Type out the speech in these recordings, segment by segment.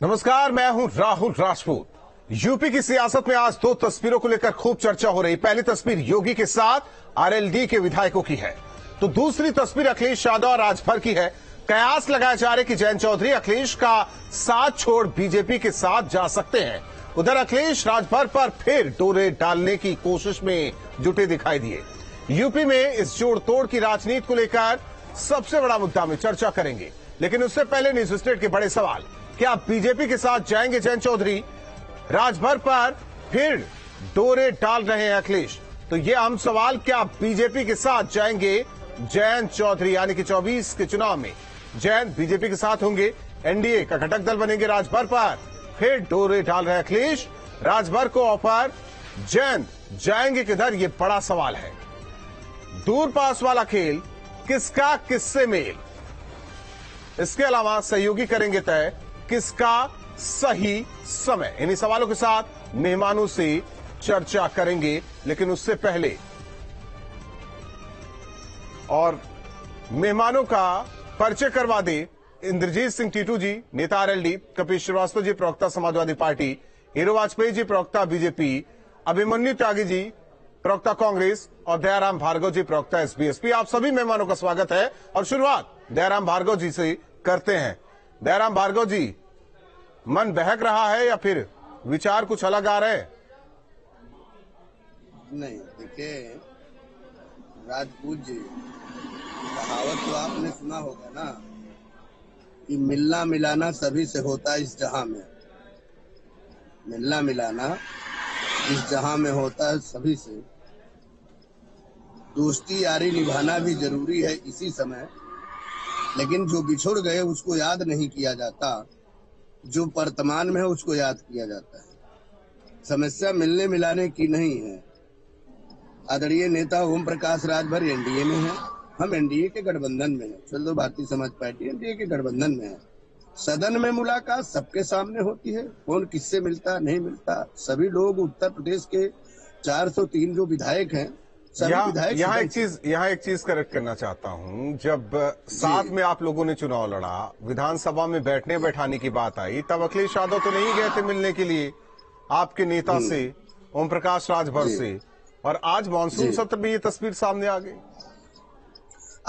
नमस्कार, मैं हूं राहुल राजपूत। यूपी की सियासत में आज दो तस्वीरों को लेकर खूब चर्चा हो रही। पहली तस्वीर योगी के साथ आरएलडी के विधायकों की है, तो दूसरी तस्वीर अखिलेश यादव और राजभर की है। कयास लगाए जा रहे कि जयंत चौधरी अखिलेश का साथ छोड़ बीजेपी के साथ जा सकते हैं। उधर अखिलेश राजभर पर फिर डोरे डालने की कोशिश में जुटे दिखाई दिए। यूपी में इस जोड़ तोड़ की राजनीति को लेकर सबसे बड़ा मुद्दा में चर्चा करेंगे, लेकिन उससे पहले न्यूज स्टेट के बड़े सवाल। क्या बीजेपी के साथ जाएंगे जयंत चौधरी? राजभर पर फिर डोरे डाल रहे हैं अखिलेश, तो ये अहम सवाल, क्या बीजेपी के साथ जाएंगे जयंत चौधरी? यानी कि 24 के चुनाव में जयंत बीजेपी के साथ होंगे, एनडीए का घटक दल बनेंगे। राजभर पर फिर डोरे डाल रहे हैं अखिलेश, राजभर को ऑफर, जयंत जाएंगे किधर? ये बड़ा सवाल है। दूर पास वाला खेल, किसका किससे मेल? इसके अलावा सहयोगी करेंगे तय किसका सही समय। इन्हीं सवालों के साथ मेहमानों से चर्चा करेंगे, लेकिन उससे पहले और मेहमानों का परिचय करवा दे। इंद्रजीत सिंह टीटू जी, नेता आरएलडी, कपिल श्रीवास्तव जी, प्रवक्ता समाजवादी पार्टी, हीरो वाजपेयी जी, प्रवक्ता बीजेपी, अभिमन्यु त्यागी जी, प्रवक्ता कांग्रेस, और दयाराम भार्गव जी, प्रवक्ता एसबीएसपी। आप सभी मेहमानों का स्वागत है और शुरुआत दयाराम भार्गव जी से करते हैं। दयाराम भार्गव जी, मन बहक रहा है या फिर विचार कुछ अलग आ रहे हैं? नहीं, देखिए राजपूत जी, कहावत तो आपने सुना होगा ना कि मिलना मिलाना सभी से होता है इस जहां में। मिलना मिलाना इस जहां में होता है सभी से। दोस्ती यारी निभाना भी जरूरी है इसी समय, लेकिन जो बिछुड़ गए उसको याद नहीं किया जाता, जो वर्तमान में है उसको याद किया जाता है। समस्या मिलने मिलाने की नहीं है। आदरणीय नेता ओम प्रकाश राजभर एनडीए में है, हम एनडीए के गठबंधन में हैं। चलो, भारतीय समाज पार्टी एनडीए के गठबंधन में है। सदन में मुलाकात सबके सामने होती है, कौन किससे मिलता नहीं मिलता। सभी लोग उत्तर प्रदेश के 403 जो विधायक हैं, यहाँ एक चीज करेक्ट करना चाहता हूँ। जब साथ में आप लोगों ने चुनाव लड़ा, विधानसभा में बैठने बैठाने की बात आई, तब अखिलेश यादव तो नहीं गए थे मिलने के लिए आपके नेता से, ओम प्रकाश राजभर से, और आज मानसून सत्र में ये तस्वीर सामने आ गई।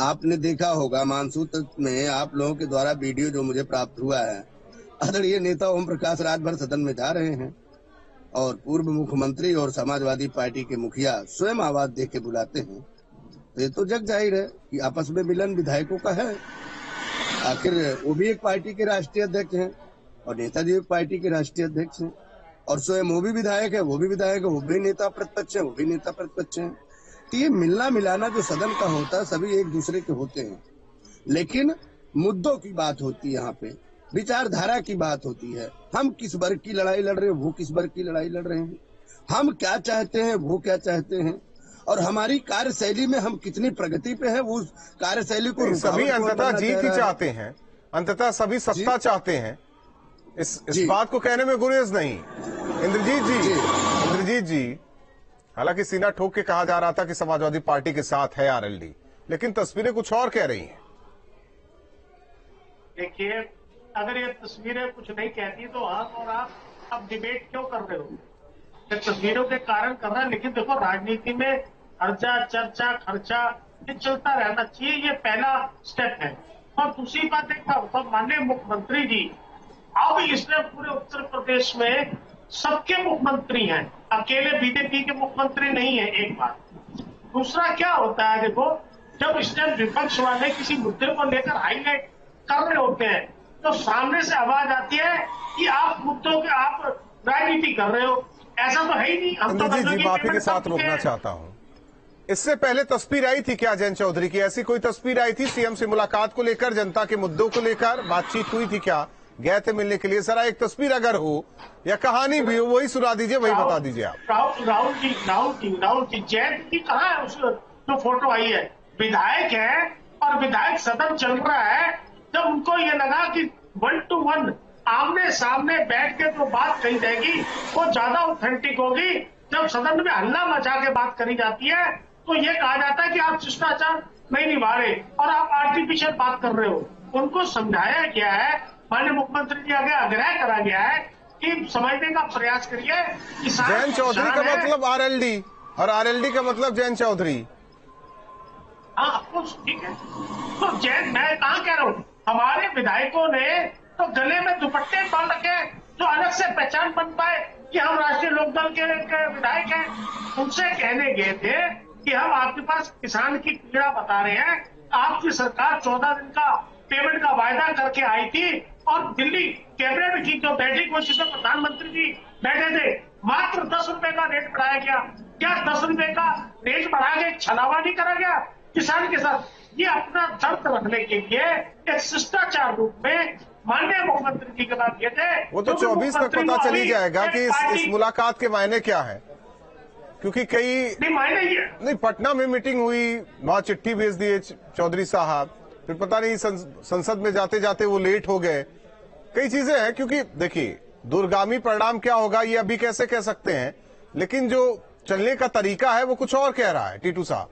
आपने देखा होगा मानसून सत्र में आप लोगों के द्वारा वीडियो जो मुझे प्राप्त हुआ है, आदरणीय नेता ओम प्रकाश राजभर सदन में जा रहे हैं और पूर्व मुख्यमंत्री और समाजवादी पार्टी के मुखिया स्वयं आवाज दे के बुलाते हैं। तो ये तो जग जाहिर है कि आपस में मिलन विधायकों का है। आखिर वो भी एक पार्टी के राष्ट्रीय अध्यक्ष हैं और नेताजी एक पार्टी के राष्ट्रीय अध्यक्ष हैं, और स्वयं वो भी विधायक है, वो भी विधायक है, वो भी नेता प्रतिपक्ष है, वो भी नेता प्रतिपक्ष है। तो ये मिलना मिलाना जो सदन का होता है, सभी एक दूसरे के होते हैं, लेकिन मुद्दों की बात होती है, यहाँ पे विचारधारा की बात होती है। हम किस वर्ग की लड़ाई लड़ रहे हैं, वो किस वर्ग की लड़ाई लड़ रहे हैं, हम क्या चाहते हैं, वो क्या चाहते हैं, और हमारी कार्यशैली में हम कितनी प्रगति पे हैं, वो कार्यशैली को सभी अंततः जीत ही चाहते हैं, अंततः सभी सत्ता चाहते हैं। इस बात को कहने में गुरेज नहीं। इंद्रजीत जी, हालांकि सीना ठोक के कहा जा रहा था कि समाजवादी पार्टी के साथ है आरएलडी, लेकिन तस्वीरें कुछ और कह रही हैं। देखिए, अगर ये तस्वीरें कुछ नहीं कहती तो हम और आप अब डिबेट क्यों कर रहे हो? ये तस्वीरों के कारण कर रहा है, लेकिन देखो राजनीति में अर्जा चर्चा खर्चा ये चलता रहना चाहिए, ये पहला स्टेप है। और दूसरी बात देखा तो माननीय मुख्यमंत्री जी अब इसने पूरे उत्तर प्रदेश में सबके मुख्यमंत्री हैं, अकेले बीजेपी के मुख्यमंत्री नहीं है, एक बात। दूसरा क्या होता है, देखो जब इसने विपक्ष वाले किसी मुद्दे को लेकर हाईलाइट कर रहे होते हैं तो सामने से आवाज आती है कि आप मुद्दों के आप राजनीति कर रहे हो। ऐसा तो है ही नहीं। हम तो माफी के साथ रोकना चाहता हूं। इससे पहले तस्वीर आई थी क्या जयंत चौधरी की? ऐसी कोई तस्वीर आई थी सीएम से मुलाकात को लेकर, जनता के मुद्दों को लेकर बातचीत हुई थी क्या? गए थे मिलने के लिए? जरा एक तस्वीर अगर हो या कहानी भी हो, वही सुना दीजिए, वही बता दीजिए आप। राहुल जी जयंत की कहाँ है उस जो फोटो आई है? विधायक है और विधायक सदन चल रहा है, जब उनको ये लगा कि 1 to 1 आमने सामने बैठ के जो बात कही जाएगी वो ज्यादा ऑथेंटिक होगी। जब सदन में हल्ला मचा के बात करी जाती है तो ये कहा जाता है कि आप शिष्टाचार नहीं निभा रहे और आप आर्टिफिशियल बात कर रहे हो। उनको समझाया गया है, माननीय मुख्यमंत्री जी आगे आग्रह करा गया है कि समझने का प्रयास करिए। किसान जयंत चौधरी का मतलब आरएलडी और आरएलडी का मतलब जयंत चौधरी। हाँ कुछ ठीक है। तो जयंत, मैं कहाँ कह रहा हूँ, हमारे विधायकों ने तो गले में दुपट्टे बांध रखे जो अलग से पहचान बन पाए कि हम राष्ट्रीय लोकदल के विधायक हैं। उनसे कहने गए थे कि हम आपके पास किसान की पीड़ा बता रहे हैं, आपकी सरकार 14 दिन का पेमेंट का वायदा करके आई थी और दिल्ली कैबिनेट की जो बैठक हुई जिसमें प्रधानमंत्री जी बैठे थे, मात्र 10 रुपए का रेट बढ़ाया गया। क्या 10 रुपए का रेट बढ़ा के छलावा नहीं करा गया किसान के साथ? ये अपना दर्द रखने के लिए एक शिष्टाचार रूप में माननीय मुख्यमंत्री जी के पास गए थे। वो तो 24 तक पता चली जाएगा कि इस मुलाकात के मायने क्या है, क्योंकि कई मायने नहीं, पटना में मीटिंग हुई, वहां चिट्ठी भेज दिए चौधरी साहब, फिर पता नहीं संसद में जाते जाते वो लेट हो गए। कई चीजें हैं, क्योंकि देखिए दूरगामी परिणाम क्या होगा ये अभी कैसे कह सकते हैं, लेकिन जो चलने का तरीका है वो कुछ और कह रहा है टीटू साहब।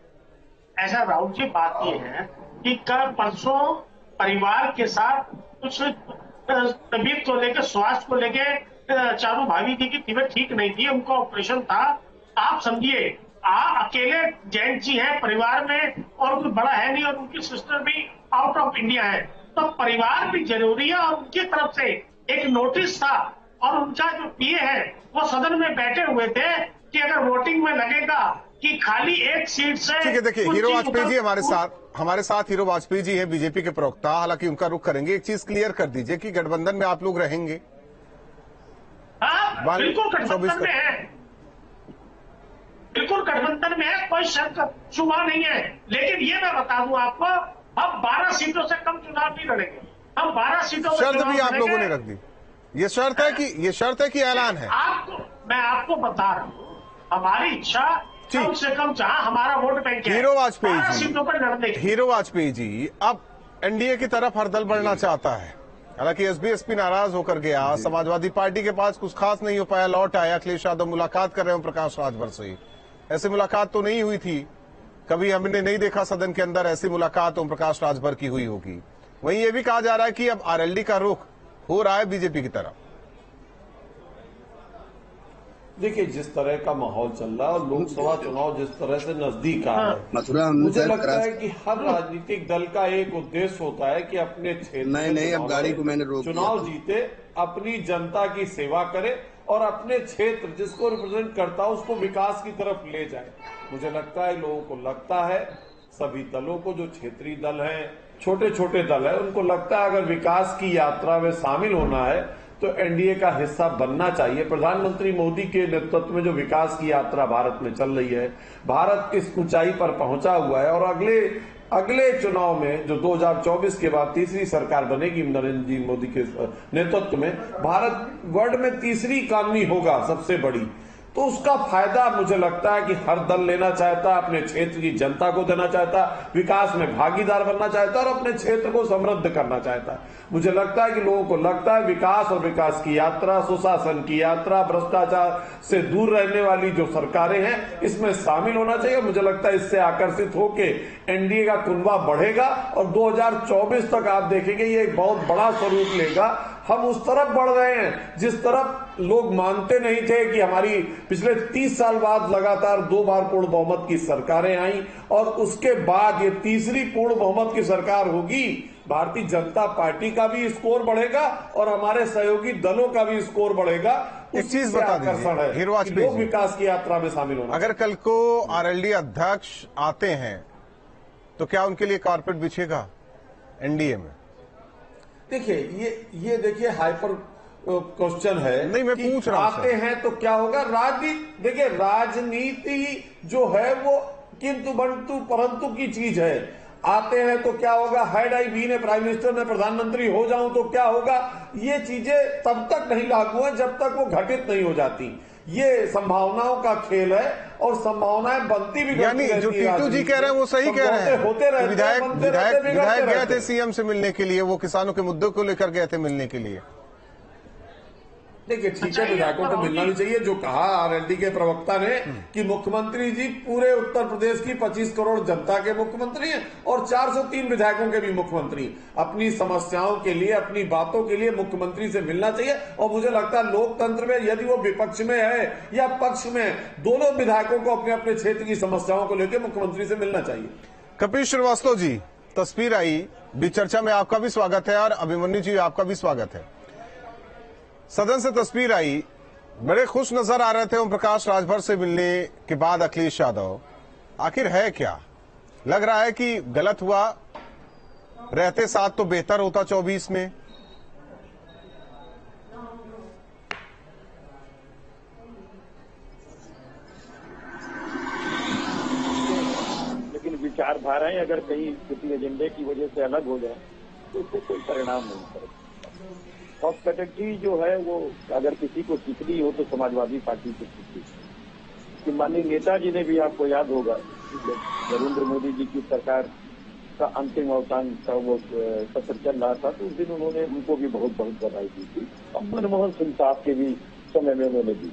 ऐसा राहुल जी, बात यह है कि कल परसों परिवार के साथ कुछ तबीयत को लेकर, स्वास्थ्य को लेकर, चारू भाभी जी की तबीयत ठीक नहीं थी, उनका ऑपरेशन था। आप समझिए, आप अकेले जयंत जी हैं परिवार में और कोई बड़ा है नहीं, और उनकी सिस्टर भी आउट ऑफ इंडिया है, तो परिवार भी जरूरी है। और उनकी तरफ से एक नोटिस था और उनका जो पीए है वो सदन में बैठे हुए थे कि अगर वोटिंग में लगेगा कि खाली एक सीट से। ठीक है, देखिए हीरो वाजपेयी जी हमारे साथ हीरो वाजपेयी जी हैं, बीजेपी के प्रवक्ता, हालांकि उनका रुख करेंगे। एक चीज क्लियर कर दीजिए कि गठबंधन में आप लोग रहेंगे? हाँ, बिल्कुल गठबंधन में है, बिल्कुल गठबंधन में है, कोई शक शुबा नहीं है। लेकिन ये मैं बता दूं आपको, हम 12 सीटों से कम चुनाव नहीं लड़ेंगे। हम 12 सीटों शर्त भी आप लोगों ने रख दी। ये शर्त है कि ऐलान है? मैं आपको बता रहा हूँ, हमारी इच्छा कम से कम जहां हमारा वोट बैंक है, हीरो वाजपेयी जी, सीटों पर लड़ने की। हीरो वाजपेयी जी अब एनडीए की तरफ हर दल बढ़ना चाहता है। हालांकि एसबीएसपी नाराज होकर गया, समाजवादी पार्टी के पास कुछ खास नहीं हो पाया, लौट आया। अखिलेश यादव मुलाकात कर रहे हो प्रकाश राजभर से, ऐसी मुलाकात तो नहीं हुई थी कभी, हमने नहीं देखा सदन के अंदर ऐसी मुलाकात ओम प्रकाश राजभर की हुई होगी। वहीं ये भी कहा जा रहा है कि अब आरएलडी का रुख हो रहा है बीजेपी की तरफ। देखिए, जिस तरह का माहौल चल रहा है और लोकसभा चुनाव जिस तरह से नजदीक आ रहा है, मुझे लगता है कि हर राजनीतिक दल का एक उद्देश्य होता है कि अपने क्षेत्र अब गाड़ी को मैंने रोक चुनाव जीते, अपनी जनता की सेवा करे और अपने क्षेत्र जिसको रिप्रेजेंट करता है उसको विकास की तरफ ले जाए। मुझे लगता है, लोगों को लगता है, सभी दलों को, जो क्षेत्रीय दल हैं, छोटे छोटे दल है, उनको लगता है अगर विकास की यात्रा में शामिल होना है तो एनडीए का हिस्सा बनना चाहिए। प्रधानमंत्री मोदी के नेतृत्व में जो विकास की यात्रा भारत में चल रही है, भारत इस ऊंचाई पर पहुंचा हुआ है और अगले चुनाव में जो 2024 के बाद तीसरी सरकार बनेगी नरेंद्र जी मोदी के नेतृत्व में, भारत वर्ल्ड में तीसरी इकॉनमी होगा सबसे बड़ी, तो उसका फायदा मुझे लगता है कि हर दल लेना चाहता है, अपने क्षेत्र की जनता को देना चाहता है, विकास में भागीदार बनना चाहता है और अपने क्षेत्र को समृद्ध करना चाहता है। मुझे लगता है कि लोगों को लगता है विकास और विकास की यात्रा, सुशासन की यात्रा, भ्रष्टाचार से दूर रहने वाली जो सरकारें हैं इसमें शामिल होना चाहिए। मुझे लगता है इससे आकर्षित होके एनडीए का कुनबा बढ़ेगा और 2024 तक आप देखेंगे ये एक बहुत बड़ा स्वरूप लेगा। हम उस तरफ बढ़ रहे हैं जिस तरफ लोग मानते नहीं थे कि हमारी पिछले 30 साल बाद लगातार 2 बार पूर्ण बहुमत की सरकारें आई और उसके बाद ये तीसरी पूर्ण बहुमत की सरकार होगी। भारतीय जनता पार्टी का भी स्कोर बढ़ेगा और हमारे सहयोगी दलों का भी स्कोर बढ़ेगा। एक चीज बता दीजिए हीरो वाजपेयी जी, विकास की यात्रा में शामिल होना, अगर कल को आरएलडी अध्यक्ष आते हैं तो क्या उनके लिए कारपेट बिछेगा एनडीए में? देखिए, ये देखिए हाइपर क्वेश्चन है। नहीं, मैं पूछ रहा हूं, आते हैं तो क्या होगा? देखिए, राजनीति जो है वो किंतु बंतु परंतु की चीज है। आते हैं तो क्या होगा? Had I been a prime minister, मैं प्रधानमंत्री हो जाऊं तो क्या होगा? ये चीजें तब तक नहीं लागू है जब तक वो घटित नहीं हो जाती। ये संभावनाओं का खेल है और संभावनाएं बनती भी, यानी जो टीटू जी कह रहे हैं वो सही कह रहे हैं। होते रहते विधायक गए थे सीएम से मिलने के लिए, वो किसानों के मुद्दों को लेकर गए थे मिलने के लिए। देखिए ठीक है, विधायकों को मिलना भी चाहिए। जो कहा आरएलडी के प्रवक्ता ने कि मुख्यमंत्री जी पूरे उत्तर प्रदेश की 25 करोड़ जनता के मुख्यमंत्री हैं और 403 विधायकों के भी मुख्यमंत्री। अपनी समस्याओं के लिए, अपनी बातों के लिए मुख्यमंत्री से मिलना चाहिए। और मुझे लगता है लोकतंत्र में यदि वो विपक्ष में है या पक्ष में, दोनों विधायकों को अपने अपने क्षेत्र की समस्याओं को लेकर मुख्यमंत्री से मिलना चाहिए। कपिल श्रीवास्तव जी, तस्वीर आई बीच चर्चा में, आपका भी स्वागत है और अभिमन्यु जी आपका भी स्वागत है। सदन से तस्वीर आई, बड़े खुश नजर आ रहे थे ओम प्रकाश राजभर से मिलने के बाद अखिलेश यादव। आखिर है क्या? लग रहा है कि गलत हुआ, रहते साथ तो बेहतर होता 24 में। लेकिन विचारधाराएं अगर कहीं किसी एजेंडे की वजह से अलग हो जाए तो उससे कोई परिणाम नहीं पड़ेगा। हॉस्पिटलिटी जो है वो अगर किसी को सीखनी हो तो समाजवादी पार्टी से सीखी कि माननीय नेताजी ने भी, आपको याद होगा, नरेंद्र मोदी जी की सरकार का अंतिम अवसान का वो सत्र चल रहा था तो उस दिन उन्होंने उनको भी बहुत बहुत बधाई दी थी और मनमोहन सिंह साहब के भी समय में उन्होंने दी।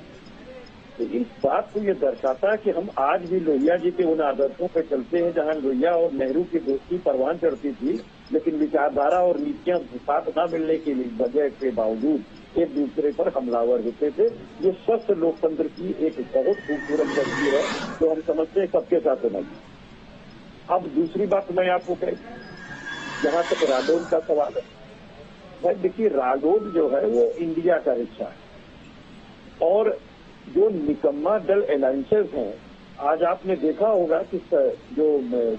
तो इस बात को ये दर्शाता है कि हम आज भी लोहिया जी के उन आदर्शों पर चलते हैं जहां लोहिया और नेहरू की दोस्ती परवान चढ़ती थी, लेकिन विचारधारा और नीतियां साथ न मिलने के वजह के बावजूद एक दूसरे पर हमलावर होते थे। ये स्वस्थ लोकतंत्र की एक बहुत खूबसूरत तस्वीर है जो हम समझते हैं सबके साथ होना चाहिए। अब दूसरी बात मैं आपको कह, जहां तक रालोद का सवाल है, भाई देखिए रालोद जो है वो इंडिया का हिस्सा है और जो निकम्मा दल अलायंसेस हैं, आज आपने देखा होगा कि जो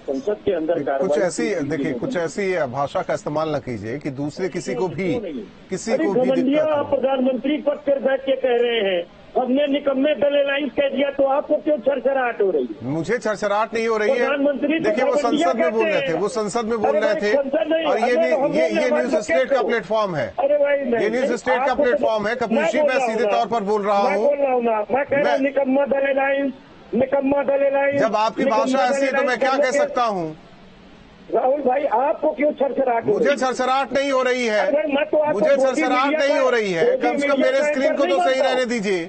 संसद के अंदर कुछ ऐसी, देखिए कुछ ऐसी भाषा का इस्तेमाल न कीजिए कि दूसरे किसी को भी दिक्कत हो। प्रधानमंत्री पद पर बैठ के कह रहे हैं हमने निकम्मे दल अलायंस कह दिया तो आपको क्यों छरछराहट हो रही है? मुझे छरछराहट नहीं हो रही है। प्रधानमंत्री देखिए वो संसद में बोल रहे थे, वो संसद में बोल रहे थे और ये न्यूज स्टेट का प्लेटफॉर्म है। अरे भाई ये न्यूज स्टेट का प्लेटफॉर्म है। कपिल जी, मैं सीधे तौर पर बोल रहा हूँ, मैं कह रहा हूँ निकम्मा दल अलायंस, निकम्मा दल अलायंस। जब आपकी भाषा ऐसी है तो मैं क्या कह सकता हूँ? राहुल भाई आपको क्यों छरछराहट? मुझे छरछराहट नहीं हो रही है, मुझे छरछराहट नहीं हो रही है। कम से कम मेरे स्क्रीन को तो सही रहने दीजिए।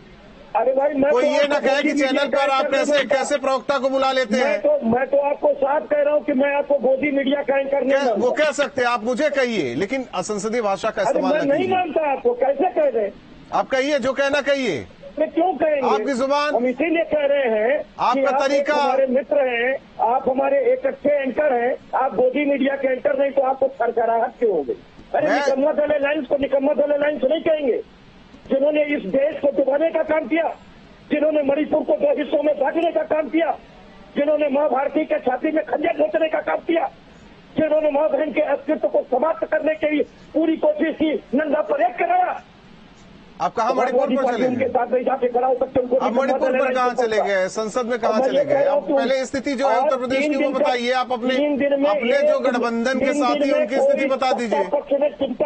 अरे भाई कोई ये ना कहे कि चैनल पर आप कैसे प्रवक्ता को बुला लेते हैं। मैं तो आपको साफ कह रहा हूँ कि मैं आपको गोदी मीडिया का एंकर नहीं, वो कह सकते हैं, आप मुझे कहिए, लेकिन असंसदीय भाषा का इस्तेमाल नहीं मानता। आपको कैसे कह रहे? आप कहिए, जो कहना कहिए। क्यों कहेंगे? आपकी जुबान, हम इसीलिए कह रहे हैं आपका तरीका। हमारे मित्र हैं, आप हमारे एक अच्छे एंकर हैं, आप गोदी मीडिया के एंकर नहीं तो आपको छरछराहट क्यों हो गई? अरे निकम्मा दल अलायंस को निकम्मा दल अलायंस नहीं कहेंगे जिन्होंने इस देश को डुबाने का काम किया, जिन्होंने मणिपुर को 2 हिस्सों में बांटने का काम किया, जिन्होंने मां भारती के छाती में खंजर घोंचने का काम किया, जिन्होंने मां बहन के अस्तित्व को समाप्त करने की पूरी कोशिश की, नंगा परेड कराया। आप कहाँ मणिपुर पर चले गए? अब मणिपुर पर कहाँ चले गए? संसद में कहाँ चले गए? अब पहले स्थिति जो है उत्तर प्रदेश की वो बताइए। आप अपने जो गठबंधन के साथी उनकी स्थिति बता दीजिए।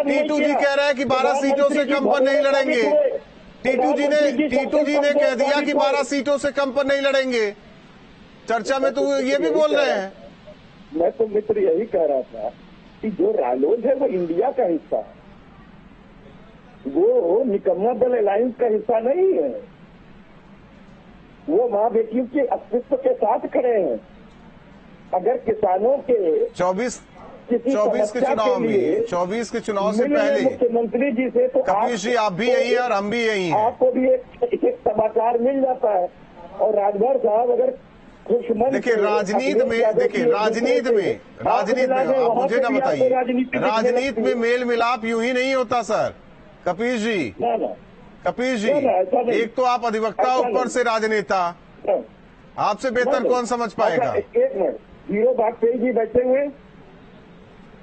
टीटू जी कह रहे हैं कि 12 सीटों से कम पर नहीं लड़ेंगे। टीटू जी ने कह दिया कि 12 सीटों से कम पर नहीं लड़ेंगे। चर्चा में तो ये भी बोल रहे हैं। मैं तो मित्र यही कह रहा था कि जो रालोद है वो इंडिया का हिस्सा है, वो निकम्मा दल अलायंस का हिस्सा नहीं है। वो माँ बेटियों के अस्तित्व के साथ खड़े हैं। अगर किसानों के 24 के चुनाव में, 24 के चुनाव से पहले मुख्यमंत्री जी से तो कपिल जी आप भी यही है और हम भी यही हैं। आपको भी एक समाचार मिल जाता है। और राजभर साहब अगर देखिए राजनीति में आप मुझे ना बताइए, राजनीति में मेल मिलाप यूं ही नहीं होता सर। कपिल जी, एक तो आप अधिवक्ता, ऊपर से राजनेता, आपसे बेहतर कौन समझ पाएगा? एक मिनट, हीरो वाजपेयी जी बैठे हुए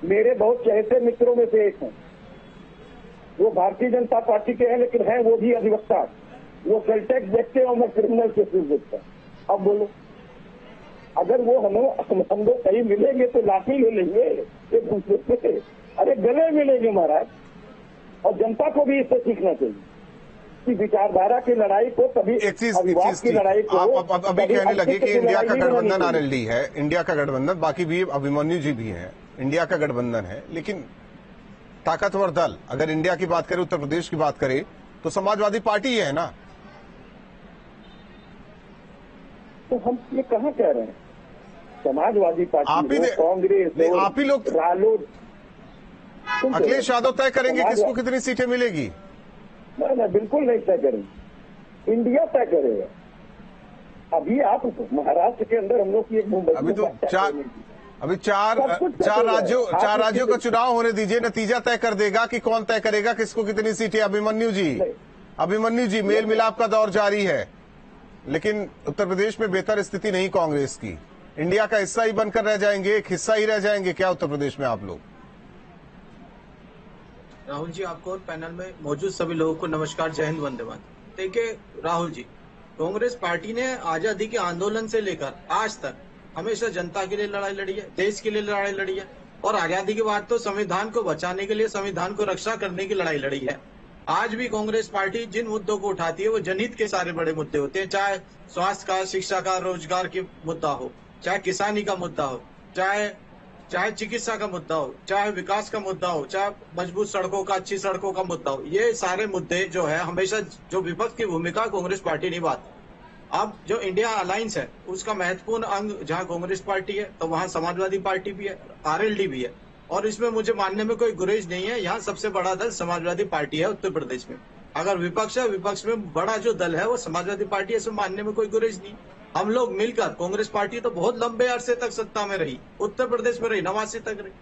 मेरे बहुत चहेते मित्रों में से एक हैं। वो भारतीय जनता पार्टी के हैं लेकिन हैं वो भी अधिवक्ता। वो सेल टैक्स देखते हैं और मैं क्रिमिनल केसेस देखता हूं। अब बोलो, अगर वो हम लोग कहीं मिलेंगे तो लाठी ले लेंगे एक दूसरे से? अरे गले मिलेंगे महाराज। और जनता को भी इससे सीखना चाहिए कि विचारधारा की लड़ाई को कभी एक चीज की लड़ाई को आप अभी कहने लगे कि इंडिया का गठबंधन आरएलडी है, इंडिया का गठबंधन, बाकी भी अभिमन्यु जी भी हैं, इंडिया का गठबंधन है। लेकिन ताकतवर दल, अगर इंडिया की बात करें, उत्तर प्रदेश की बात करें, तो समाजवादी पार्टी है ना। तो हम ये कहाँ कह रहे हैं, समाजवादी पार्टी हो, कांग्रेस हो, आप ही लोग, रालोद, अखिलेश यादव तय करेंगे किसको कितनी सीटें मिलेगी। नहीं, बिल्कुल नहीं तय करेंगे, इंडिया तय करेगा। अभी आप महाराष्ट्र के अंदर हम लोग की एक मुंबई, अभी तो चार राज्यों का चुनाव होने दीजिए, नतीजा तय कर देगा कि कौन तय करेगा किसको कितनी सीटें। अभिमन्यु जी मेल मिलाप का दौर जारी है, लेकिन उत्तर प्रदेश में बेहतर स्थिति नहीं कांग्रेस की। इंडिया का हिस्सा ही बनकर रह जाएंगे, एक हिस्सा ही रह जाएंगे क्या उत्तर प्रदेश में आप लोग। राहुल जी, आपको और पैनल में मौजूद सभी लोगों को नमस्कार, जय हिंद, वंदे मातरम। देखिए राहुल जी, कांग्रेस पार्टी ने आजादी के आंदोलन से लेकर आज तक हमेशा जनता के लिए लड़ाई लड़ी है, देश के लिए लड़ाई लड़ी है, और आजादी के बाद तो संविधान को बचाने के लिए, संविधान को रक्षा करने की लड़ाई लड़ी है। आज भी कांग्रेस पार्टी जिन मुद्दों को उठाती है वो जनहित के सारे बड़े मुद्दे होते हैं, चाहे स्वास्थ्य का, शिक्षा का, रोजगार के मुद्दा हो, चाहे किसानी का मुद्दा हो, चाहे चिकित्सा का मुद्दा हो, चाहे विकास का मुद्दा हो, चाहे मजबूत सड़कों का, अच्छी सड़कों का मुद्दा हो। ये सारे मुद्दे जो है हमेशा जो विपक्ष की भूमिका कांग्रेस पार्टी निभाती। अब जो इंडिया अलायंस है उसका महत्वपूर्ण अंग जहां कांग्रेस पार्टी है तो वहां समाजवादी पार्टी भी है, आरएलडी भी है, और इसमें मुझे मानने में कोई गुरेज नहीं है। यहाँ सबसे बड़ा दल समाजवादी पार्टी है उत्तर प्रदेश में। अगर विपक्ष है, विपक्ष में बड़ा जो दल है वो समाजवादी पार्टी है, इसमें मानने में कोई गुरेज नहीं। हम लोग मिलकर, कांग्रेस पार्टी तो बहुत लंबे अरसे तक सत्ता में रही, उत्तर प्रदेश में रही, 89 तक रही,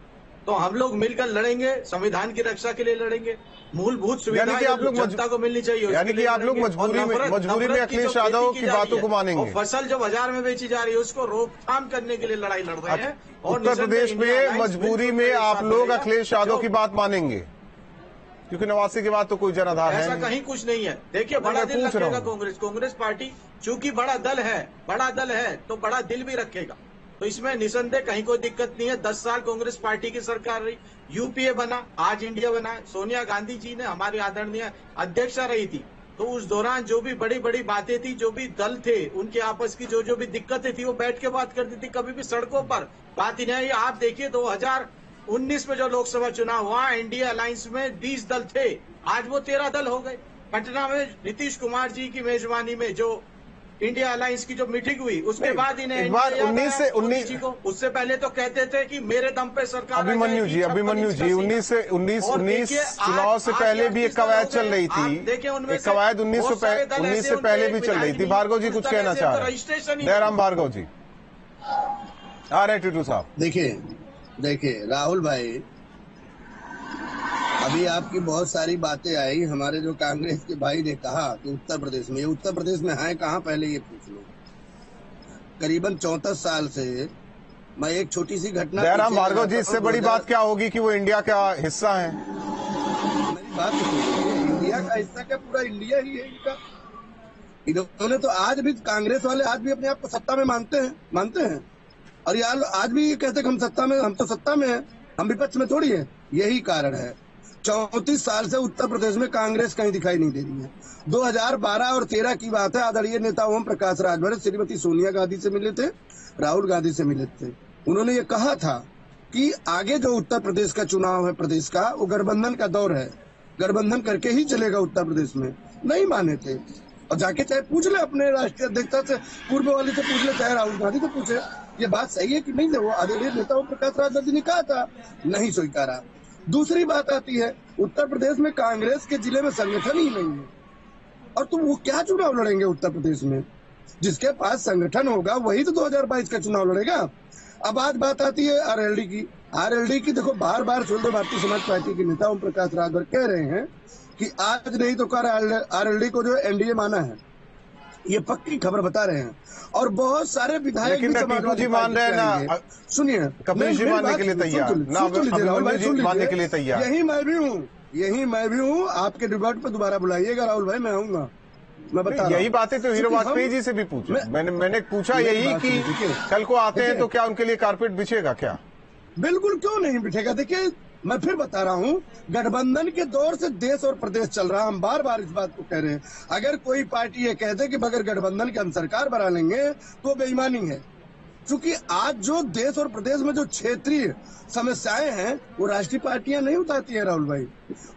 तो हम लोग मिलकर लड़ेंगे, संविधान की रक्षा के लिए लड़ेंगे, मूलभूत सुविधाएं जनता को मिलनी चाहिए, यानी कि आप लोग मजबूरी में अखिलेश यादव की बातों को मानेंगे। फसल जो बाजार में बेची जा रही है उसको रोकथाम करने के लिए लड़ाई लड़ रहे हैं। और उत्तर प्रदेश में मजबूरी में आप लोग अखिलेश यादव की बात मानेंगे, क्योंकि 89 के बाद तो कोई जनाधार है ऐसा कहीं कुछ नहीं है। देखिए, बड़ा दिल रखेगा कांग्रेस पार्टी, चूंकि बड़ा दल है तो बड़ा दिल भी रखेगा, तो इसमें निसंदेह कहीं कोई दिक्कत नहीं है। 10 साल कांग्रेस पार्टी की सरकार रही, यूपीए बना, आज इंडिया बना, सोनिया गांधी जी ने हमारी आदरणीय अध्यक्षा रही थी, तो उस दौरान जो भी बड़ी बड़ी बातें थी, जो भी दल थे उनके आपस की जो भी दिक्कतें थी वो बैठ के बात करती थी, कभी भी सड़कों पर बात ही नहीं। आप देखिए 2019 में जो लोकसभा चुनाव हुआ, एनडीए अलायंस में 20 दल थे, आज वो 13 दल हो गए। पटना में नीतीश कुमार जी की मेजबानी में जो इंडिया अलायंस की जो मीटिंग हुई, उसके बाद इन्हें एक बार 19 को, उससे पहले तो कहते थे कि मेरे दम पे सरकार। अभिमन्यु जी 19 चुनाव से पहले भी एक कवायद चल रही थी, एक कवायद 19 से पहले भी चल रही थी। भार्गव जी कुछ कहना चाह रहे हैं, जयराम भार्गव जी आ रहे टिटू साहब। देखिए राहुल भाई, अभी आपकी बहुत सारी बातें आई, हमारे जो कांग्रेस के भाई ने कहा कि उत्तर प्रदेश में, ये उत्तर प्रदेश में है कहाँ, पहले ये पूछ लो। करीबन 34 साल से मैं एक छोटी सी घटना, जयराम भार्गव जी, इससे बड़ी बात क्या होगी कि वो इंडिया का हिस्सा है। मेरी बात सुनिए, इंडिया का हिस्सा क्या, पूरा इंडिया ही है इनका। इन्होंने तो आज भी, कांग्रेस वाले आज भी अपने आप को सत्ता में मानते हैं, और यार आज भी ये कहते कि हम तो सत्ता में हैं, हम विपक्ष में थोड़ी है। यही कारण है 34 साल से उत्तर प्रदेश में कांग्रेस कहीं दिखाई नहीं दे रही है। 2012 और 13 की बात है, आदरणीय नेता ओम प्रकाश राजभर श्रीमती सोनिया गांधी से मिले थे, राहुल गांधी से मिले थे। उन्होंने ये कहा था कि आगे जो उत्तर प्रदेश का चुनाव है प्रदेश का, वो गठबंधन का दौर है, गठबंधन करके ही चलेगा उत्तर प्रदेश में। नहीं माने थे, और जाके चाहे पूछ ले अपने राष्ट्रीय अध्यक्षा से, पूर्व वाली से पूछ ले, चाहे राहुल गांधी से पूछे, ये बात सही है कि नहीं। वो आदरणीय नेता ओम प्रकाश राजभर जी ने कहा था, नहीं स्वीकारा। दूसरी बात आती है, उत्तर प्रदेश में कांग्रेस के जिले में संगठन ही नहीं है, और तुम वो क्या चुनाव लड़ेंगे उत्तर प्रदेश में? जिसके पास संगठन होगा वही तो 2022 का चुनाव लड़ेगा। अब आज बात आती है आरएलडी की। देखो, बार बार सुन दो, भारतीय समाज पार्टी के नेता ओम प्रकाश राजभर कह रहे हैं कि आज नहीं तो कल आरएलडी को जो एनडीए माना है, ये पक्की खबर बता रहे हैं। और बहुत सारे विधायक भी समाजवादी मान रहे हैं ना, सुनिए, कपिल जी मानने के लिए तैयार, मानने के लिए तैयार। यही मैं भी हूँ। आपके डिबेट पे दोबारा बुलाइएगा राहुल भाई, मैं आऊंगा, मैं बता रहा हूँ। यही बातें तो हीरो वाजपेयी जी से भी पूछा, मैंने पूछा यही कि कल को आते हैं तो क्या उनके लिए कारपेट बिछेगा क्या? बिल्कुल क्यों नहीं बिछेगा। देखिए, मैं फिर बता रहा हूँ, गठबंधन के दौर से देश और प्रदेश चल रहा है। हम बार बार इस बात को कह रहे हैं। अगर कोई पार्टी ये कहते कि बगैर गठबंधन के हम सरकार बना लेंगे तो बेईमानी है। क्योंकि आज जो देश और प्रदेश में जो क्षेत्रीय समस्याएं हैं वो राष्ट्रीय पार्टियां नहीं उठाती हैं राहुल भाई,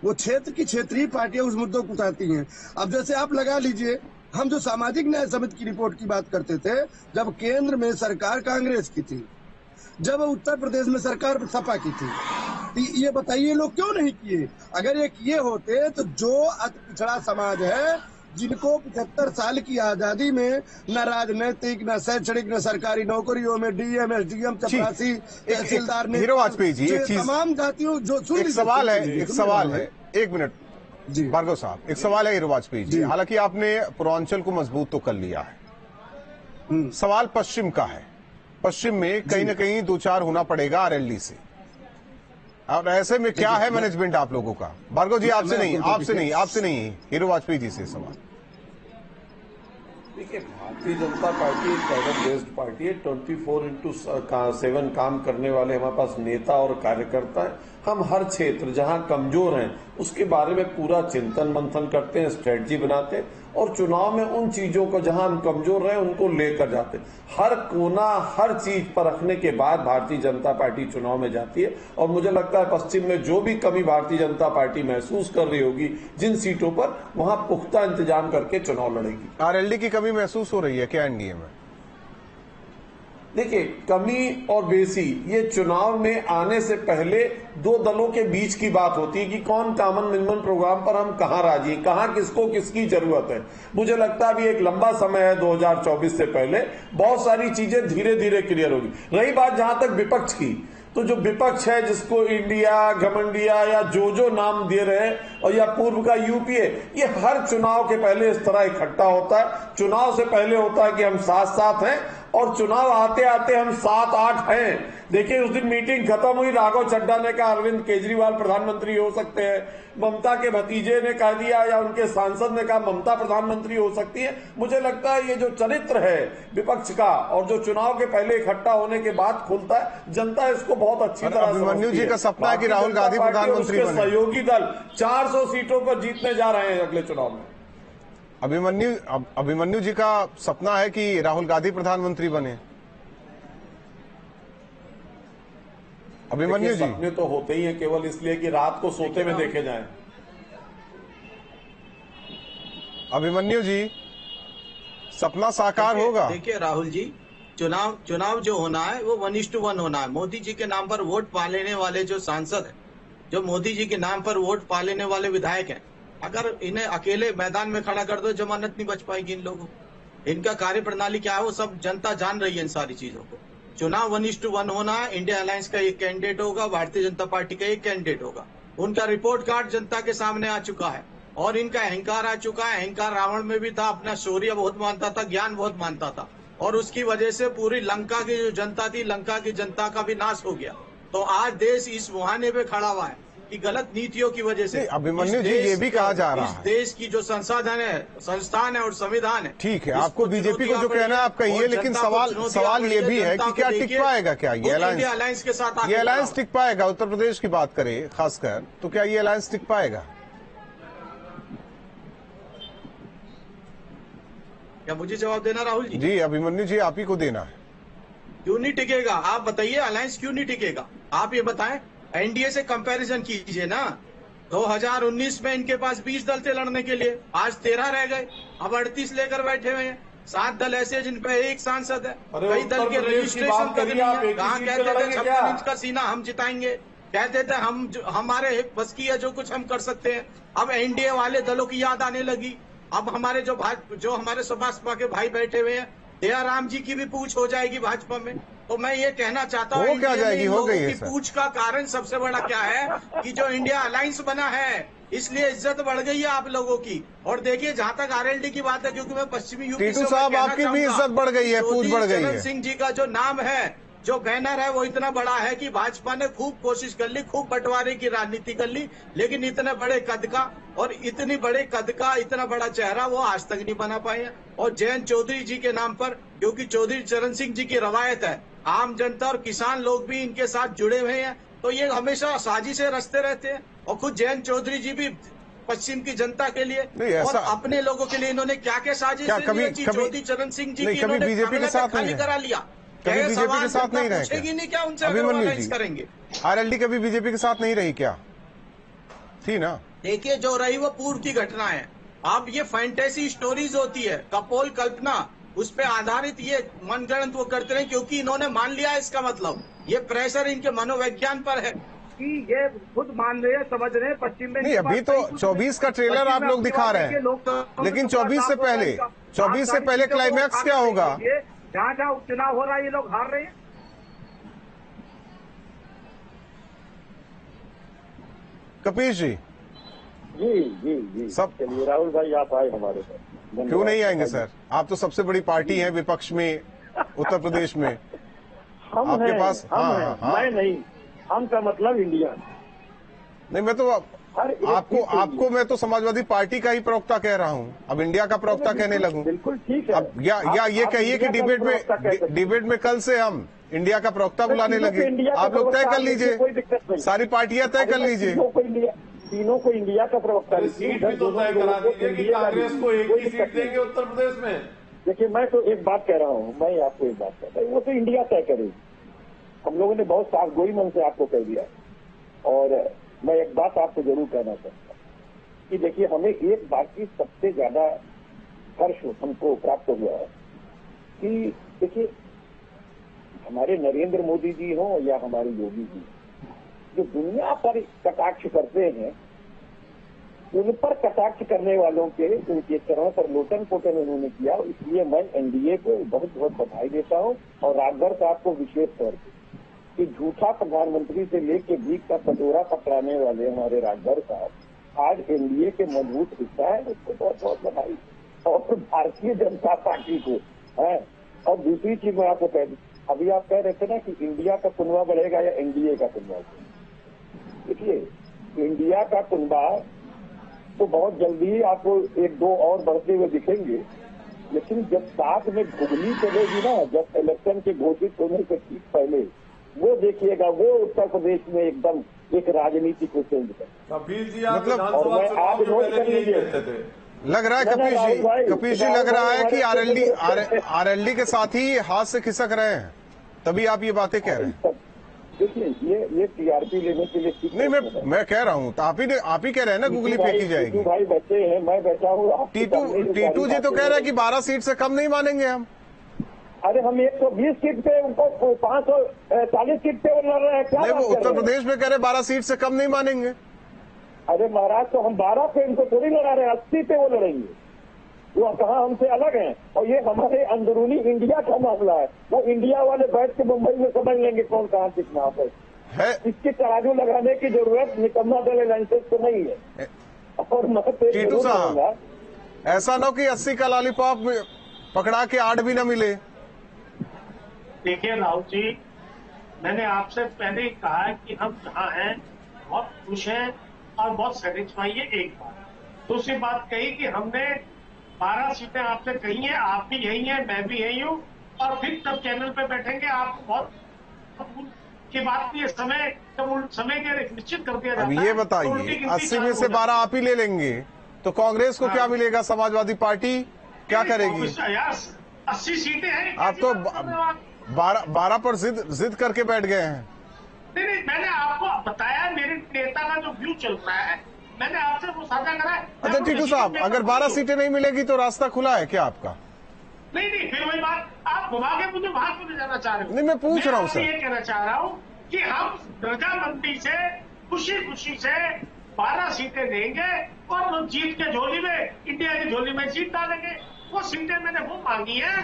वो क्षेत्र की क्षेत्रीय पार्टियां उस मुद्दों को उठाती हैं। अब जैसे आप लगा लीजिए, हम जो सामाजिक न्याय समिति की रिपोर्ट की बात करते थे, जब केंद्र में सरकार कांग्रेस की थी, जब उत्तर प्रदेश में सरकार सपा की थी, तो ये बताइए लोग क्यों नहीं किए? अगर ये किए होते तो जो अति पिछड़ा समाज है, जिनको 75 साल की आजादी में न राजनीतिक, न शैक्षणिक, न सरकारी नौकरियों में डीएम, एसडीएम, चपरासी, तहसीलदार ने, हीरो वाजपेयी जी, एक चीज, तमाम जातियों जो एक सवाल है, एक मिनट जी भार्गव साहब, एक सवाल है हीरो वाजपेयी जी। हालांकि आपने पूर्वांचल को मजबूत तो कर लिया है, सवाल पश्चिम का है। पश्चिम में कहीं न कहीं दो चार होना पड़ेगा आरएलडी से, और ऐसे में क्या है मैनेजमेंट आप लोगों का? भार्गव जी आपसे नहीं, हीरो वाजपेयी जी से सवाल। देखिए, भारतीय जनता पार्टी एक कैडर बेस्ड पार्टी है। 24/7 काम करने वाले हमारे पास नेता और कार्यकर्ता है। हम हर क्षेत्र जहां कमजोर हैं उसके बारे में पूरा चिंतन मंथन करते हैं, स्ट्रेटजी बनाते हैं और चुनाव में उन चीजों को जहां हम कमजोर रहे उनको लेकर जाते हैं। हर कोना, हर चीज पर रखने के बाद भारतीय जनता पार्टी चुनाव में जाती है। और मुझे लगता है पश्चिम में जो भी कमी भारतीय जनता पार्टी महसूस कर रही होगी जिन सीटों पर, वहां पुख्ता इंतजाम करके चुनाव लड़ेगी। आरएलडी की कमी महसूस हो रही है क्या एनडीए में? देखिए, कमी और बेसी ये चुनाव में आने से पहले दो दलों के बीच की बात होती है कि कौन कॉमन मिनिमम प्रोग्राम पर हम कहां राजी, कहां किसको किसकी जरूरत है। मुझे लगता है अभी एक लंबा समय है, 2024 से पहले बहुत सारी चीजें धीरे धीरे क्लियर होगी। रही बात जहां तक विपक्ष की, तो जो विपक्ष है जिसको इंडिया, घमंडिया या जो नाम दे रहे हैं, और या पूर्व का यूपीए, ये हर चुनाव के पहले इस तरह इकट्ठा होता है। चुनाव से पहले होता है कि हम साथ साथ हैं और चुनाव आते आते हम 7-8 हैं। देखिए, उस दिन मीटिंग खत्म हुई, राघव चड्ढा ने कहा अरविंद केजरीवाल प्रधानमंत्री हो सकते हैं, ममता के भतीजे ने कह दिया या उनके सांसद ने कहा ममता प्रधानमंत्री हो सकती है। मुझे लगता है ये जो चरित्र है विपक्ष का और जो चुनाव के पहले इकट्ठा होने के बाद खुलता है, जनता इसको बहुत अच्छी तरह अभिमन्यु जी का सपना है कि राहुल गांधी प्रधानमंत्री बने। सहयोगी दल 400 सीटों पर जीतने जा रहे हैं अगले चुनाव में। अभिमन्यु जी का सपना है कि राहुल गांधी प्रधानमंत्री बने। अभिमन्यु जी, सपने तो होते ही हैं, केवल इसलिए कि रात को सोते में देखे जाएं। अभिमन्यु जी, सपना साकार होगा। देखिए राहुल जी, चुनाव जो होना है वो 1:1 होना है। मोदी जी के नाम पर वोट पा लेने वाले जो सांसद हैं, जो मोदी जी के नाम पर वोट पा लेने वाले विधायक हैं, अगर इन्हें अकेले मैदान में खड़ा कर दो, जमानत नहीं बच पाएगी इन लोगों। इनका कार्य प्रणाली क्या है वो सब जनता जान रही है इन सारी चीजों को। चुनाव 1:1 होना है। इंडिया अलायंस का एक कैंडिडेट होगा, भारतीय जनता पार्टी का एक कैंडिडेट होगा। उनका रिपोर्ट कार्ड जनता के सामने आ चुका है और इनका अहंकार आ चुका है। अहंकार रावण में भी था, अपना शौर्य बहुत मानता था, ज्ञान बहुत मानता था, और उसकी वजह से पूरी लंका की जो जनता थी, लंका की जनता का भी नाश हो गया। तो आज देश इस मुहाने पे खड़ा हुआ है कि गलत नीतियों की वजह से। अभिमन्यु जी, ये भी कहा जा रहा है इस देश की जो संसाधन है, संस्थान है और संविधान है, ठीक है, आपको बीजेपी को जो कहना है आप कहिए, लेकिन सवाल ये भी है कि क्या टिक पाएगा, क्या ये अलायंस के साथ ये अलायंस टिक पाएगा? उत्तर प्रदेश की बात करें खासकर, तो क्या ये अलायंस टिक पाएगा? क्या मुझे जवाब देना राहुल जी? जी अभिमन्यु जी, आप ही को देना है। क्यों नहीं टिकेगा? आप बताइए, अलायंस क्यों नहीं टिकेगा? आप ये बताएं। एनडीए से कंपैरिजन कीजिए ना। 2019 में इनके पास 20 दल थे लड़ने के लिए, आज 13 रह गए, अब 38 लेकर बैठे हुए हैं। 7 दल ऐसे जिन पे एक सांसद है, कई दल के रजिस्ट्रेशन कर रही है। कहाँ कहते थे 56 इंच का सीना हम जिताएंगे, कहते थे हम हमारे बस की है जो कुछ हम कर सकते हैं। अब एनडीए वाले दलों की याद आने लगी। अब हमारे जो हमारे भाजपा के भाई बैठे हुए हैं, दयाराम जी की भी पूछ हो जाएगी भाजपा में। तो मैं ये कहना चाहता हूँ, क्या जाएगी, हो गई है पूछ का कारण सबसे बड़ा क्या है कि जो इंडिया अलायंस बना है, इसलिए इज्जत बढ़ गई है आप लोगों की। और देखिए, जहां तक आरएलडी की बात है, क्योंकि मैं पश्चिमी यूपी से साहब, आपकी भी इज्जत बढ़ गई है, पूछ बढ़ गई है। सिंह जी का जो नाम है, जो बैनर है, वो इतना बड़ा है कि भाजपा ने खूब कोशिश कर ली, खूब बंटवारे की राजनीति कर ली, लेकिन इतने बड़े कद का और इतनी बड़े कद का इतना बड़ा चेहरा वो आज तक नहीं बना पाए हैं। और जयंत चौधरी जी के नाम पर, क्योंकि चौधरी चरण सिंह जी की रवायत है, आम जनता और किसान लोग भी इनके साथ जुड़े हुए हैं, तो ये हमेशा साजिशें रचते रहते हैं। और खुद जयंत चौधरी जी भी पश्चिम की जनता के लिए और अपने लोगों के लिए इन्होंने क्या क्या साजिश, चौधरी चरण सिंह जी की इन्होंने बीजेपी के साथ खाली करा लिया। कभी बीजेपी के साथ नहीं रहे पूछेगी नहीं क्या उनसे? अभिमन्यु जी करेंगे आरएलडी कभी बीजेपी के साथ नहीं रही क्या? थी ना। देखिए, जो रही वो पूर्व की घटना है। अब ये फैंटेसी स्टोरीज होती है, कपोल कल्पना, उस पे आधारित ये मनगढ़ंत वो करते रहे, क्योंकि इन्होंने मान लिया। इसका मतलब ये प्रेशर इनके मनोविज्ञान पर है कि ये खुद मान रहे हैं, समझ रहे हैं पश्चिम में। नहीं, अभी तो 24 का ट्रेलर आप लोग दिखा रहे हैं, लेकिन 24 से पहले क्लाइमैक्स क्या होगा? जहाँ जहाँ उपचुनाव हो रहा है ये लोग हार रहे हैं। कपीश जी जी सब चलिए, राहुल भाई आप आए हमारे पास। क्यों नहीं आएंगे सर? आप तो सबसे बड़ी पार्टी है विपक्ष में उत्तर प्रदेश में। हम आपके हैं, पास हम हैं, मैं नहीं, हम का मतलब इंडिया। नहीं, मैं तो आपको मैं तो समाजवादी पार्टी का ही प्रवक्ता कह रहा हूं। अब इंडिया का प्रवक्ता कहने लगूं। बिल्कुल ठीक है। अब या ये कहिए कि डिबेट में कल से हम इंडिया का प्रवक्ता बुलाने लगे। आप लोग तय कर लीजिए, सारी पार्टियां तय कर लीजिए। तीनों को इंडिया का प्रवक्ता। सीट भी तो तय करा दीजिए कि कांग्रेस को एक ही सीट देंगे उत्तर प्रदेश में। देखिए, मैं तो एक बात कह रहा हूँ, मैं आपको एक बात कहता हूँ, वो तो इंडिया तय करेगी। हम लोगों ने बहुत साफ गोई मन से आपको कह दिया। और मैं एक बात आपको जरूर कहना चाहता हूँ कि देखिए, हमें एक बात की सबसे ज्यादा हर्ष हमको प्राप्त हुआ है कि देखिए, हमारे नरेंद्र मोदी जी हों या हमारे योगी जी, जो दुनिया पर कटाक्ष करते हैं, उन पर कटाक्ष करने वालों के उनके चरण पर लोटन पोटन उन्होंने किया। इसलिए मैं एनडीए को बहुत बहुत बधाई देता हूं। और राजभर साहब को विशेष तौर पर कि झूठा प्रधानमंत्री से लेकर भीख का कटोरा पकड़ाने वाले हमारे राजभर साहब आज एनडीए के मजबूत हिस्सा है, उसको बहुत बहुत बधाई। और भारतीय जनता पार्टी को है। और दूसरी चीज मैं आपको कह दूं, अभी आप कह रहे थे ना कि इंडिया का कुनबा बढ़ेगा या एनडीए का कुनबा। देखिए, इंडिया का कुनबा तो बहुत जल्दी आपको एक दो और बढ़ते हुए दिखेंगे, लेकिन जब साथ में घुगनी चलेगी ना, जब इलेक्शन के घोषित होने से ठीक पहले, वो देखिएगा, वो उत्तर प्रदेश में एकदम एक राजनीति को चेंज कर। मतलब और मैं आप नोट कर लीजिए, लग रहा है कपीश जी लग रहा है कि आरएलडी के साथ ही हाथ से खिसक रहे हैं, तभी आप ये बातें कह रहे हैं। देखिए, ये टीआरपी लेने के लिए नहीं, मैं कह रहा हूँ, तो आप ही कह रहे हैं ना गुगली फेंकी जाएगी। भाई बैठे हैं, मैं बैठा हूँ। टीटू जी तो कह रहे हैं कि 12 सीट से कम नहीं मानेंगे हम। अरे हम 120 सीट पे उनको 540 सीट पे लड़ रहे हैं। क्या नहीं, वो उत्तर प्रदेश में कह रहे 12 सीट से कम नहीं मानेंगे। अरे महाराज, तो हम 12 पे इनको थोड़ी लड़ा रहे हैं, 80 पे वो लड़ेंगे। वो कहाँ हमसे अलग हैं। और ये हमारे अंदरूनी इंडिया का मामला है। वो इंडिया वाले बैठ के मुंबई में समझ लेंगे कौन कहाँ कितना है। इसकी तराजू लगाने की जरूरत निकम्मा दल एलायंसेस को नहीं है। और टीटू साहब, ऐसा ना हो कि 80 का लॉलीपॉप पकड़ा के 8 भी न मिले। देखिए राहुल जी, मैंने आपसे पहले ही कहा है कि हम जहाँ हैं बहुत खुश हैं और बहुत सेटिस्फाई है। एक बात। दूसरी बात कही कि हमने 12 सीटें आपसे कही हैं, आप भी यही हैं, मैं भी यही हूँ। और फिर तब चैनल पे बैठेंगे, आपको बहुत की बात नहीं है। समय के निश्चित कर दिया जाता है। अब ये बताइए, 80 में से 12 आप ही ले लेंगे तो कांग्रेस को क्या मिलेगा? समाजवादी पार्टी क्या करेगी? 80 सीटें हैं। आप तो 12 पर जिद करके बैठ गए हैं। नहीं, मैंने आपको बताया मेरे नेता का जो व्यू चल रहा है, मैंने आपसे वो साझा करा है। अच्छा टीटू साहब, अगर 12 सीटें नहीं मिलेगी तो रास्ता खुला है क्या आपका? नहीं, फिर वही बात, आप घुमा के मुझे वहां क्यों ले जाना चाह रहे हो? नहीं, मैं पूछ रहा हूँ सर। ये कहना चाह रहा हूँ कि हम रजामंदी से खुशी से 12 सीटें देंगे और वो जीत के झोली में, इंडिया की झोली में जीत डालेंगे। वो सीटें मैंने वो मांगी है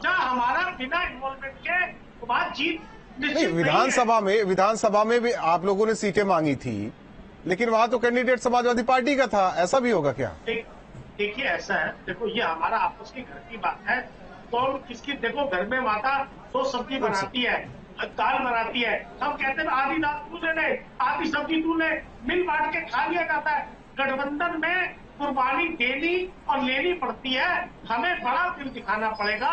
जहाँ हमारा बिना इन्वॉल्वमेंट के वहां जीत नहीं। विधानसभा में भी आप लोगों ने सीटें मांगी थी, लेकिन वहां तो कैंडिडेट समाजवादी पार्टी का था। ऐसा भी होगा क्या? देखिए, ऐसा है, देखो ये हमारा आपस की घर की बात है। तो किसकी, देखो घर में माता 100 सब्जी बनाती है, दाल बनाती है। हम कहते हैं आधी दाल तू ले ले, आधी सब्जी तू ले, मिल बांट के खा लिया जाता है। गठबंधन में कुर्बानी देनी और लेनी पड़ती है। हमें बड़ा दिल दिखाना पड़ेगा।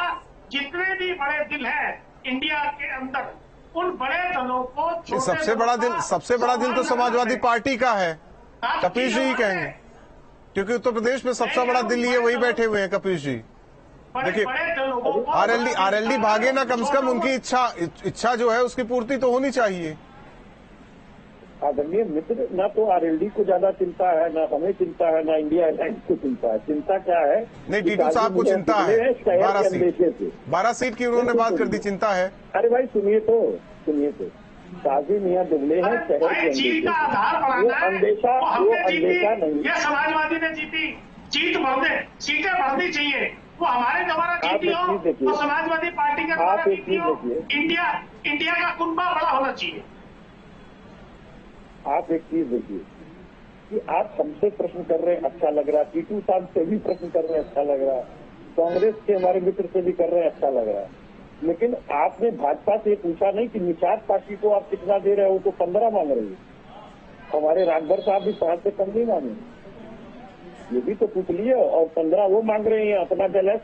जितने भी बड़े दिल है इंडिया के अंदर, उन बड़े दलों को सबसे बड़ा दिल तो समाजवादी पार्टी का है। कपीश जी कहेंगे, क्योंकि उत्तर प्रदेश में सबसे बड़ा दिल लिए वही बैठे हुए हैं कपीश जी। देखिए, बड़े दलों आरएलडी भागे ना, कम से कम उनकी इच्छा जो है उसकी पूर्ति तो होनी चाहिए। आदरणीय मित्र, ना तो आरएलडी को ज्यादा चिंता है, ना हमें चिंता है, ना इंडिया अलायंस को चिंता है। चिंता क्या है? नहीं, टीटू साहब को चिंता है 12 सीट की उन्होंने बात कर दी, चिंता है। अरे भाई सुनिए तो काजी मियां दुबले हैं शहर के अंदेशे, वो अंदेशा नहीं। ये समाजवादी ने जीती, जीत बढ़ने, सीटें बढ़नी चाहिए, वो हमारे द्वारा जीती हो तो समाजवादी पार्टी के द्वारा जीती हो, इंडिया का कुनबा बड़ा होना चाहिए। आप एक चीज देखिए कि आप हमसे प्रश्न कर रहे हैं, अच्छा लग रहा है, टीटू साहब से भी प्रश्न कर रहे हैं, अच्छा लग रहा है, कांग्रेस के हमारे मित्र से भी कर रहे हैं, अच्छा लग रहा है, लेकिन आपने भाजपा से पूछा नहीं कि निषाद पार्टी को आप कितना दे रहे हो, तो 15 मांग रही है। हमारे राजभर साहब भी 5 से कम नहीं मांगे, ये भी तो पूछ लिए, और 15 वो मांग रहे हैं अपना बैलेंस,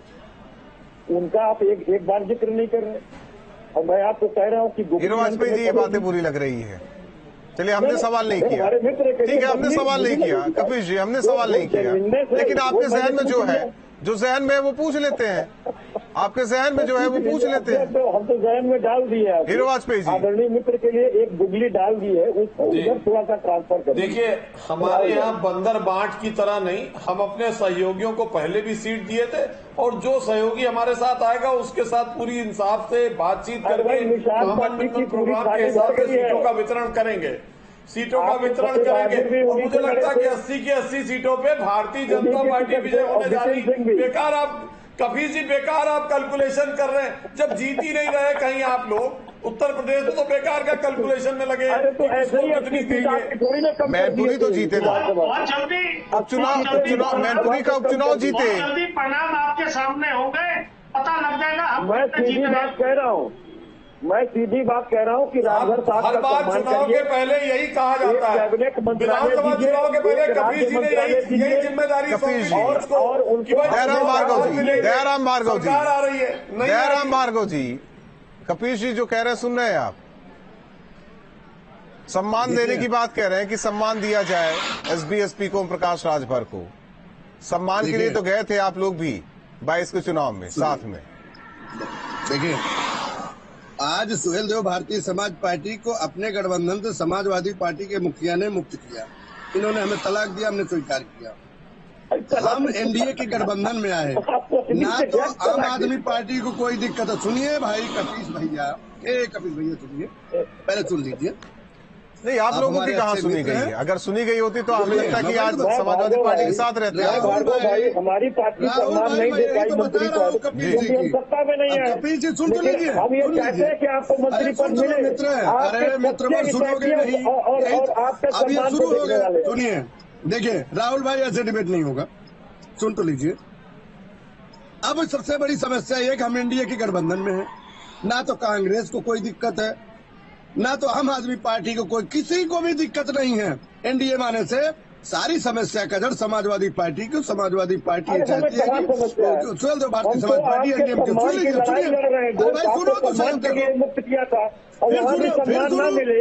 उनका आप एक बार जिक्र नहीं कर रहे। और मैं आपको कह रहा हूँ कि वाजपेयी जी ये बातें बुरी लग रही है। चलिए, हमने सवाल नहीं किया, ठीक है, हमने सवाल नहीं किया कपिश जी, हमने सवाल नहीं किया, लेकिन आपके जहन में जो जहन में है वो पूछ लेते हैं, आपके जहन में जो है वो पूछ लेते हैं। तो हम तो जहन में डाल दिए हैं हीरो वाजपेयी जी, आदरणीय मित्र के लिए एक गुगली डाल दी है, उसको उधर थोड़ा सा ट्रांसफर कर। देखिए, हमारे यहाँ बंदर बांट की तरह नहीं, हम अपने सहयोगियों को पहले भी सीट दिए थे, और जो सहयोगी हमारे साथ आएगा उसके साथ पूरी इंसाफ से बातचीत करके कॉमन प्रोग्राम के हिसाब से सीटों का वितरण करेंगे, और मुझे लगता है कि 80 की 80 सीटों पे भारतीय जनता पार्टी विजय होने जा रही। बेकार आप कभी जी बेकार आप कैलकुलेशन कर रहे हैं, जब जीत ही नहीं रहे कहीं आप लोग उत्तर प्रदेश में, तो बेकार का कैलकुलेशन में लगे। तो ऐसे ही अपनी मैनपुरी तो जीते ना, उपचुनाव मैनपुरी का उपचुनाव जीते, जल्दी परिणाम आपके सामने होंगे, पता लग जाएगा। मैं सीधी बात कह रहा हूँ कि राजभर साहब हर बार चुनाव के पहले यही कहा जाता है, विधानसभा चुनाव के पहले कपिश जी ने यही जिम्मेदारी और उनकी दयाराम भार्गव जी कपिश जी जो कह रहे हैं सुन रहे हैं आप, सम्मान देने की बात कह रहे हैं कि सम्मान दिया जाए एसबी को, ओम प्रकाश राजभर को। सम्मान के लिए तो गए थे आप लोग भी 22 के चुनाव में साथ में। देखिए, आज सुहेलदेव भारतीय समाज पार्टी को अपने गठबंधन से समाजवादी पार्टी के मुखिया ने मुक्त किया, इन्होंने हमें तलाक दिया, हमने स्वीकार किया। हम एनडीए के गठबंधन में आए, ना तो आम आदमी पार्टी को कोई दिक्कत है। सुनिए भाई कपिश भैया, सुनिए, पहले सुन लीजिए। नहीं, आप लोगों की कहाँ सुनी गई है? अगर सुनी गई होती तो हमें लगता है कि आज समाजवादी पार्टी के साथ रहते हैं। हमारी पार्टी सम्मान नहीं दे पाई मंत्री पद, क्योंकि हम सत्ता में नहीं है। कपिल जी सुन तो लीजिए, हम ये चाहते हैं कि आपको मंत्री पद मिले, अरे मित्र सुनोगे नहीं, और आपके सम्मान को देखने वाले। सुनिए, देखिए राहुल भाई, ऐसे डिबेट नहीं होगा, सुन तो लीजिए। अब सबसे बड़ी समस्या ये कि हम एनडीए के गठबंधन में है, ना तो कांग्रेस को कोई दिक्कत है, ना तो आम आदमी पार्टी को किसी को भी दिक्कत नहीं है। एनडीए माने से सारी समस्या का जड़ समाजवादी पार्टी की, समाजवादी पार्टी ये चाहती है कि सुहेलदेव भारतीय समाज पार्टी एनडीए के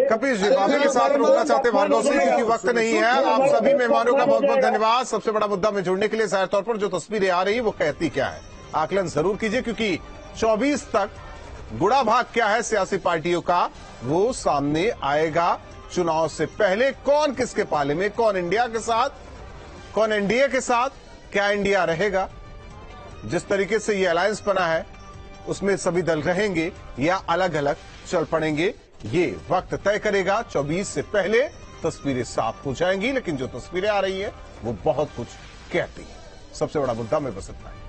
कपिश जी माफी के साथ रोकना चाहते भार्गव सिंह, क्योंकि वक्त नहीं है। आप सभी मेहमानों का बहुत बहुत धन्यवाद सबसे बड़ा मुद्दा में जुड़ने के लिए। जाहिर तौर पर जो तस्वीरें आ रही है वो कहती क्या है, आकलन जरूर कीजिए, क्योंकि 24 तक गुड़ा भाग क्या है सियासी पार्टियों का वो सामने आएगा। चुनाव से पहले कौन किसके पाले में, कौन इंडिया के साथ, कौन एनडीए के साथ, क्या इंडिया रहेगा, जिस तरीके से ये अलायंस बना है उसमें सभी दल रहेंगे या अलग अलग चल पड़ेंगे, ये वक्त तय करेगा। 24 से पहले तस्वीरें साफ हो जाएंगी, लेकिन जो तस्वीरें आ रही है वो बहुत कुछ कहती है। सबसे बड़ा मुद्दा में बस इतना है।